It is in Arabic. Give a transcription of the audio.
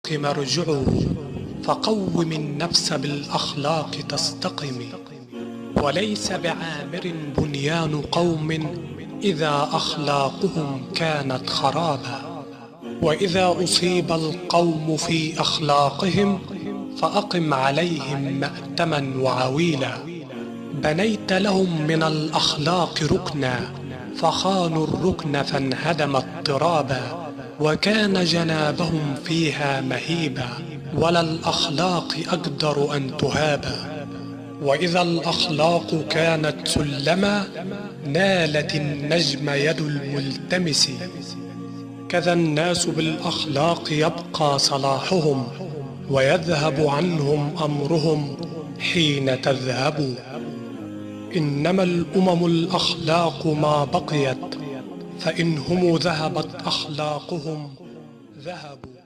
الحق مرجعه، فقوم النفس بالأخلاق تستقم. وليس بعامر بنيان قوم إذا أخلاقهم كانت خرابا. وإذا أصيب القوم في أخلاقهم فأقم عليهم مأتما وعويلا. بنيت لهم من الأخلاق ركنا فخانوا الركن فانهدم اضطرابا. وكان جنابهم فيها مهيبا ولا الأخلاق أقدر أن تهابا. وإذا الأخلاق كانت سلما نالت النجم يد الملتمس. كذا الناس بالأخلاق يبقى صلاحهم ويذهب عنهم أمرهم حين تذهب. إنما الأمم الأخلاق ما بقيت، فإن هم ذهبت أخلاقهم ذهبوا.